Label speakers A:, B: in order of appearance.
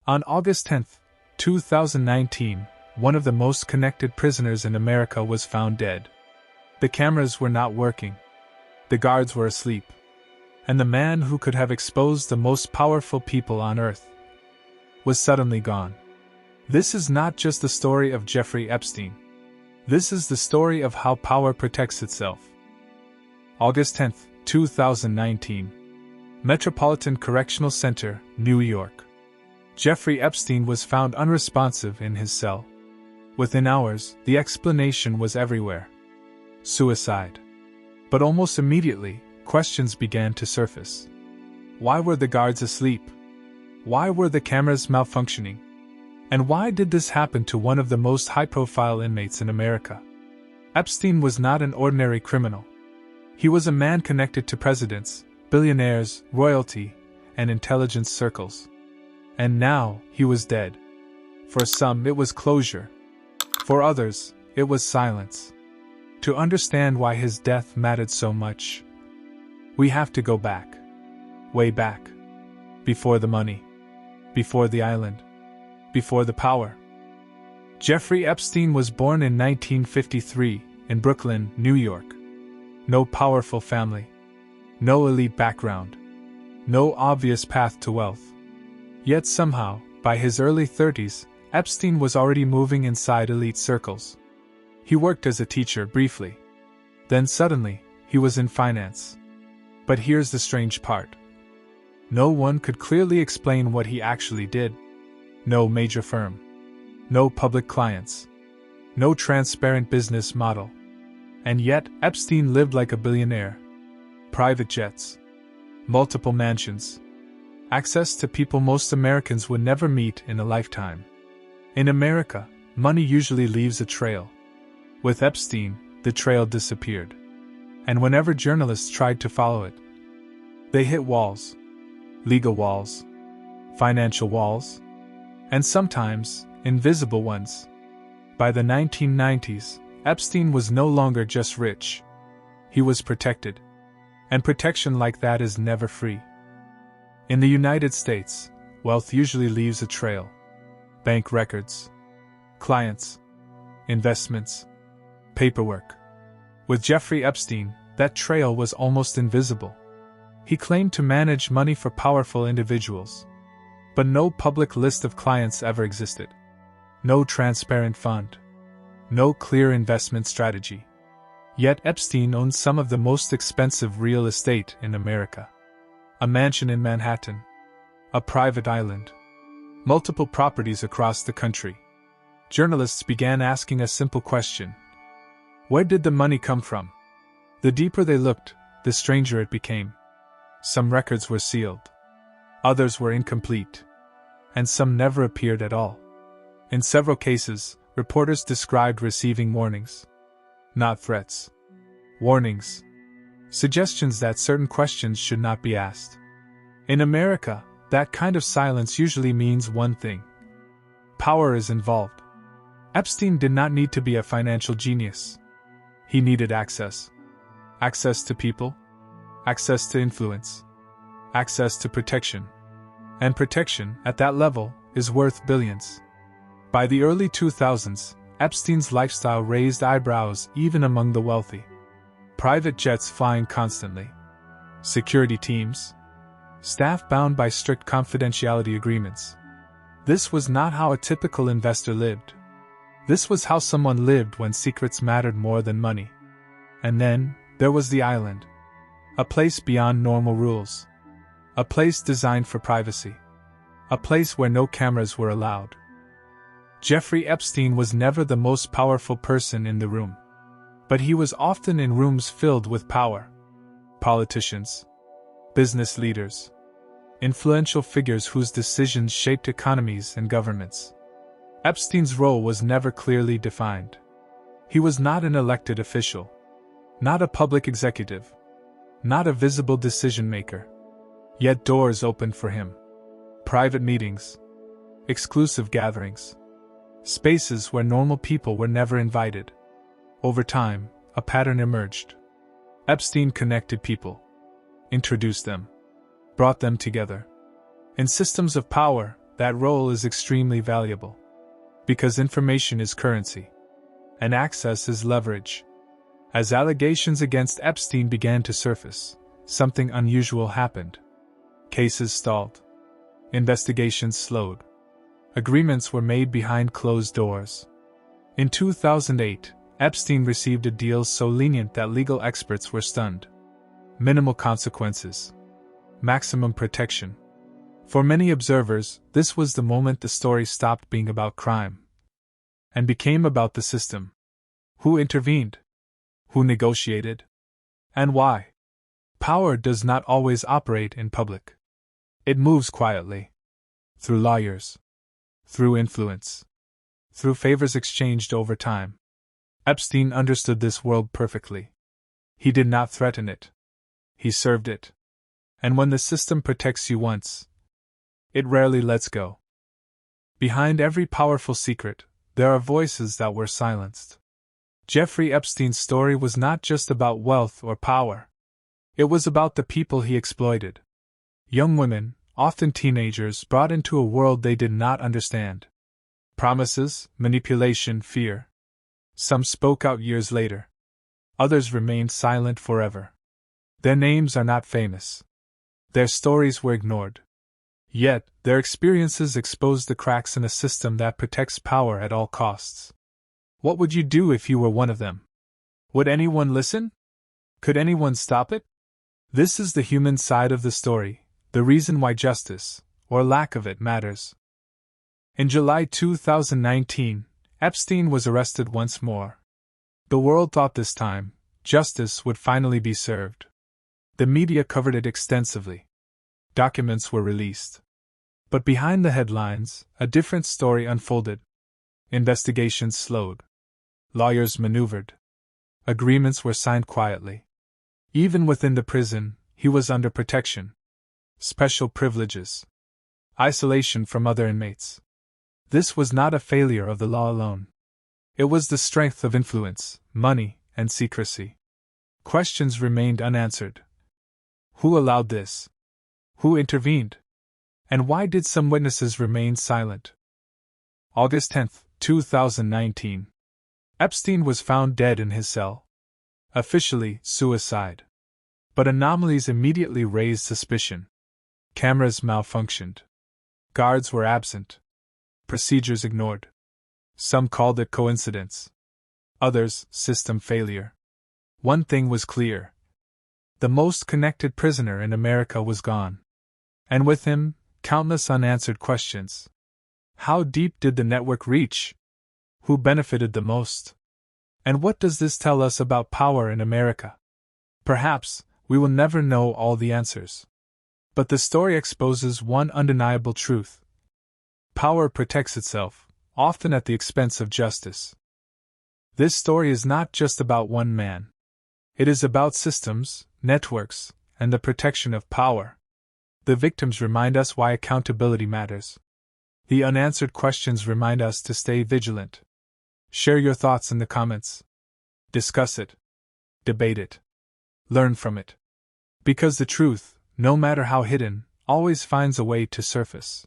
A: On August 10, 2019, one of the most connected prisoners in America was found dead. The cameras were not working. The guards were asleep. And the man who could have exposed the most powerful people on earth was suddenly gone. This is not just the story of Jeffrey Epstein. This is the story of how power protects itself. August 10, 2019. Metropolitan Correctional Center, New York. Jeffrey Epstein was found unresponsive in his cell. Within hours, the explanation was everywhere. Suicide. But almost immediately, questions began to surface. Why were the guards asleep? Why were the cameras malfunctioning? And why did this happen to one of the most high-profile inmates in America? Epstein was not an ordinary criminal. He was a man connected to presidents, billionaires, royalty, and intelligence circles. And now, he was dead. For some, it was closure. For others, it was silence. To understand why his death mattered so much, we have to go back. Way back. Before the money. Before the island. Before the power. Jeffrey Epstein was born in 1953 in Brooklyn, New York. No powerful family. No elite background. No obvious path to wealth. Yet somehow, by his early 30s, Epstein was already moving inside elite circles. He worked as a teacher briefly. Then suddenly, he was in finance. But here's the strange part. No one could clearly explain what he actually did. No major firm. No public clients. No transparent business model. And yet, Epstein lived like a billionaire. Private jets. Multiple mansions. Access to people most Americans would never meet in a lifetime. In America, money usually leaves a trail. With Epstein, the trail disappeared. And whenever journalists tried to follow it, they hit walls. Legal walls. Financial walls. And sometimes, invisible ones. By the 1990s, Epstein was no longer just rich. He was protected. And protection like that is never free. In the United States, wealth usually leaves a trail. Bank records. Clients. Investments. Paperwork. With Jeffrey Epstein, that trail was almost invisible. He claimed to manage money for powerful individuals. But no public list of clients ever existed. No transparent fund. No clear investment strategy. Yet Epstein owned some of the most expensive real estate in America. A mansion in Manhattan. A private island. Multiple properties across the country. Journalists began asking a simple question. Where did the money come from? The deeper they looked, the stranger it became. Some records were sealed. Others were incomplete. And some never appeared at all. In several cases, reporters described receiving warnings. Not threats. Warnings. Suggestions that certain questions should not be asked. In America, that kind of silence usually means one thing. Power is involved. Epstein did not need to be a financial genius. He needed access. Access to people. Access to influence. Access to protection. And protection, at that level, is worth billions. By the early 2000s, Epstein's lifestyle raised eyebrows even among the wealthy. Private jets flying constantly. Security teams. Staff bound by strict confidentiality agreements. This was not how a typical investor lived. This was how someone lived when secrets mattered more than money. And then, there was the island. A place beyond normal rules. A place designed for privacy. A place where no cameras were allowed. Jeffrey Epstein was never the most powerful person in the room. But he was often in rooms filled with power. Politicians. Business leaders. Influential figures whose decisions shaped economies and governments. Epstein's role was never clearly defined. He was not an elected official. Not a public executive. Not a visible decision maker. Yet doors opened for him. Private meetings. Exclusive gatherings. Spaces where normal people were never invited. Over time, a pattern emerged. Epstein connected people. Introduced them. Brought them together. In systems of power, that role is extremely valuable. Because information is currency, and access is leverage. As allegations against Epstein began to surface, something unusual happened. Cases stalled. Investigations slowed. Agreements were made behind closed doors. In 2008, Epstein received a deal so lenient that legal experts were stunned. Minimal consequences. Maximum protection. For many observers, this was the moment the story stopped being about crime and became about the system. Who intervened? Who negotiated? And why? Power does not always operate in public. It moves quietly. Through lawyers. Through influence. Through favors exchanged over time. Epstein understood this world perfectly. He did not threaten it. He served it. And when the system protects you once, it rarely lets go. Behind every powerful secret, there are voices that were silenced. Jeffrey Epstein's story was not just about wealth or power. It was about the people he exploited. Young women, often teenagers, brought into a world they did not understand. Promises, manipulation, fear. Some spoke out years later. Others remained silent forever. Their names are not famous. Their stories were ignored. Yet, their experiences exposed the cracks in a system that protects power at all costs. What would you do if you were one of them? Would anyone listen? Could anyone stop it? This is the human side of the story, the reason why justice, or lack of it, matters. In July 2019, Epstein was arrested once more. The world thought this time, justice would finally be served. The media covered it extensively. Documents were released. But behind the headlines, a different story unfolded. Investigations slowed. Lawyers maneuvered. Agreements were signed quietly. Even within the prison, he was under protection. Special privileges. Isolation from other inmates. This was not a failure of the law alone. It was the strength of influence, money, and secrecy. Questions remained unanswered. Who allowed this? Who intervened? And why did some witnesses remain silent? August 10, 2019. Epstein was found dead in his cell. Officially, suicide. But anomalies immediately raised suspicion. Cameras malfunctioned. Guards were absent. Procedures ignored. Some called it coincidence. Others, system failure. One thing was clear. The most connected prisoner in America was gone. And with him, countless unanswered questions. How deep did the network reach? Who benefited the most? And what does this tell us about power in America? Perhaps, we will never know all the answers. But the story exposes one undeniable truth. Power protects itself, often at the expense of justice. This story is not just about one man. It is about systems, networks, and the protection of power. The victims remind us why accountability matters. The unanswered questions remind us to stay vigilant. Share your thoughts in the comments. Discuss it. Debate it. Learn from it. Because the truth, no matter how hidden, always finds a way to surface.